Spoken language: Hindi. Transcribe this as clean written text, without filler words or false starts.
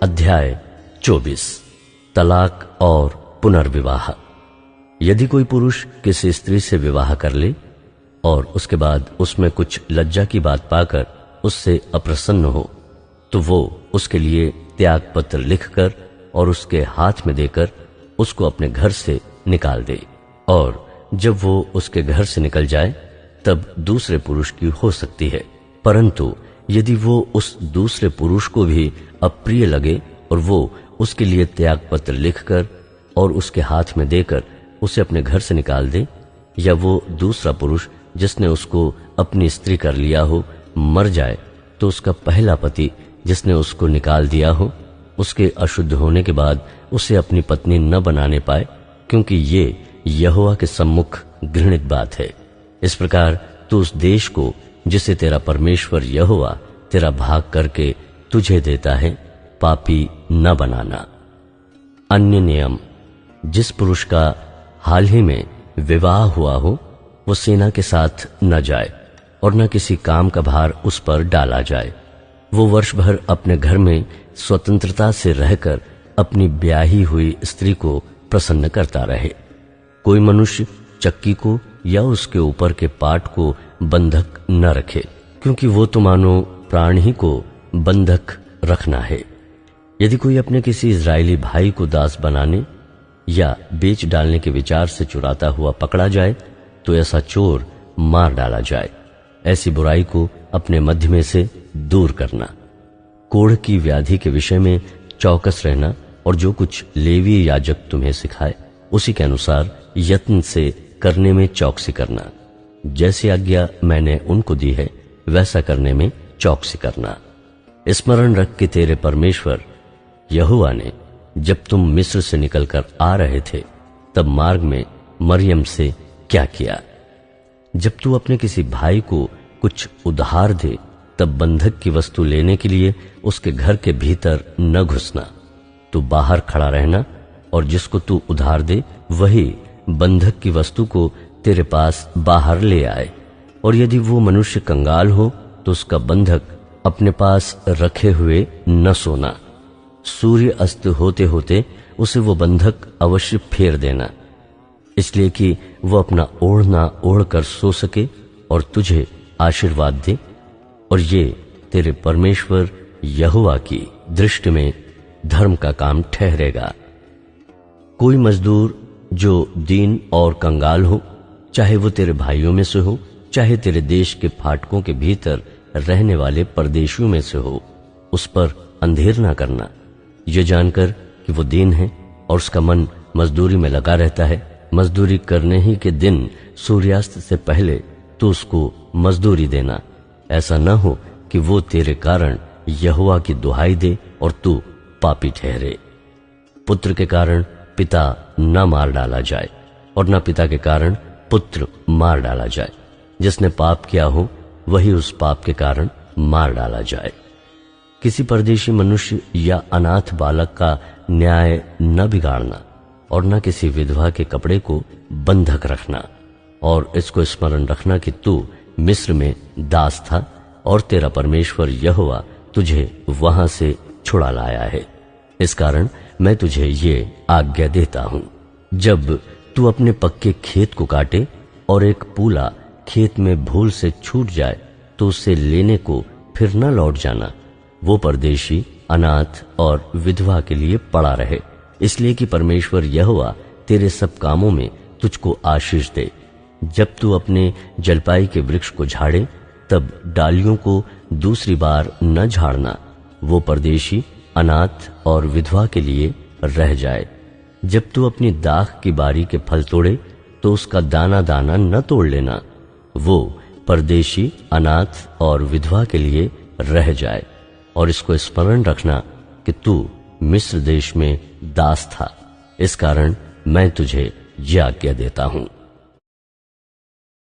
अध्याय 24 तलाक और पुनर्विवाह। यदि कोई पुरुष किसी स्त्री से विवाह कर ले और उसके बाद उसमें कुछ लज्जा की बात पाकर उससे अप्रसन्न हो, तो वो उसके लिए त्याग पत्र लिखकर और उसके हाथ में देकर उसको अपने घर से निकाल दे, और जब वो उसके घर से निकल जाए तब दूसरे पुरुष की हो सकती है। परंतु यदि वो उस दूसरे पुरुष को भी अप्रिय लगे और वो उसके लिए त्याग पत्र लिखकर और उसके हाथ में देकर उसे अपने घर से निकाल दे, या वो दूसरा पुरुष जिसने उसको अपनी स्त्री कर लिया हो मर जाए, तो उसका पहला पति जिसने उसको निकाल दिया हो उसके अशुद्ध होने के बाद उसे अपनी पत्नी न बनाने पाए, क्योंकि ये यहोवा के सम्मुख घृणित बात है। इस प्रकार तू उस देश को जिसे तेरा परमेश्वर यहोवा तेरा भाग करके तुझे देता है पापी न बनाना। अन्य नियम, जिस पुरुष का हाल ही में विवाह हुआ हो वो सेना के साथ न जाए और न किसी काम का भार उस पर डाला जाए। वो वर्ष भर अपने घर में स्वतंत्रता से रहकर अपनी ब्याही हुई स्त्री को प्रसन्न करता रहे। कोई मनुष्य चक्की को या उसके ऊपर के पाट को बंधक न रखे, क्योंकि वो तो मानो प्राण ही को बंधक रखना है। यदि कोई अपने किसी इजरायली भाई को दास बनाने या बेच डालने के विचार से चुराता हुआ पकड़ा जाए, तो ऐसा चोर मार डाला जाए। ऐसी बुराई को अपने मध्य में से दूर करना। कोढ़ की व्याधि के विषय में चौकस रहना, और जो कुछ लेवीय याजक तुम्हें सिखाए उसी के अनुसार यत्न से करने में चौकसी करना। जैसी आज्ञा मैंने उनको दी है वैसा करने में चौकसी करना। स्मरण रख के तेरे परमेश्वर यहोवा ने जब तुम मिस्र से निकलकर आ रहे थे तब मार्ग में मरियम से क्या किया। जब तू अपने किसी भाई को कुछ उधार दे तब बंधक की वस्तु लेने के लिए उसके घर के भीतर न घुसना। तू बाहर खड़ा रहना, और जिसको तू उधार दे वही बंधक की वस्तु को तेरे पास बाहर ले आए। और यदि वो मनुष्य कंगाल हो तो उसका बंधक अपने पास रखे हुए न सोना। सूर्य अस्त होते होते उसे वो बंधक अवश्य फेर देना, इसलिए कि वो अपना ओढ़ना ओढ़ कर सो सके और तुझे आशीर्वाद दे। और ये तेरे परमेश्वर यहोवा की दृष्टि में धर्म का काम ठहरेगा। कोई मजदूर जो दीन और कंगाल हो, चाहे वो तेरे भाइयों में से हो, चाहे तेरे देश के फाटकों के भीतर रहने वाले परदेशियों में से हो, उस पर अंधेर ना करना, ये जानकर कि वो दीन है और उसका मन मजदूरी में लगा रहता है। मजदूरी करने ही के दिन सूर्यास्त से पहले तो उसको मजदूरी देना। ऐसा न हो कि वो तेरे कारण यहोवा की दुहाई दे और तू पापी ठहरे। पुत्र के कारण पिता न मार डाला जाए और न पिता के कारण पुत्र मार डाला जाए। जिसने पाप किया हो वही उस पाप के कारण मार डाला जाए। किसी परदेशी मनुष्य या अनाथ बालक का न्याय न बिगाड़ना, और न किसी विधवा के कपड़े को बंधक रखना। और इसको स्मरण रखना कि तू मिस्र में दास था और तेरा परमेश्वर यहोवा तुझे वहां से छुड़ा लाया है। इस कारण मैं तुझे ये आज्ञा देता हूं, जब तू अपने पक्के खेत को काटे और एक पूला खेत में भूल से छूट जाए तो उसे लेने को फिर न लौट जाना। वो परदेशी अनाथ और विधवा के लिए पड़ा रहे, इसलिए कि परमेश्वर यहोवा तेरे सब कामों में तुझको आशीष दे। जब तू अपने जलपाई के वृक्ष को झाड़े तब डालियों को दूसरी बार न झाड़ना। वो परदेशी अनाथ और विधवा के लिए रह जाए। जब तू अपनी दाख की बारी के फल तोड़े तो उसका दाना दाना न तोड़ लेना। वो परदेशी अनाथ और विधवा के लिए रह जाए। और इसको स्मरण रखना कि तू मिस्र देश में दास था। इस कारण मैं तुझे यह आज्ञा देता हूं।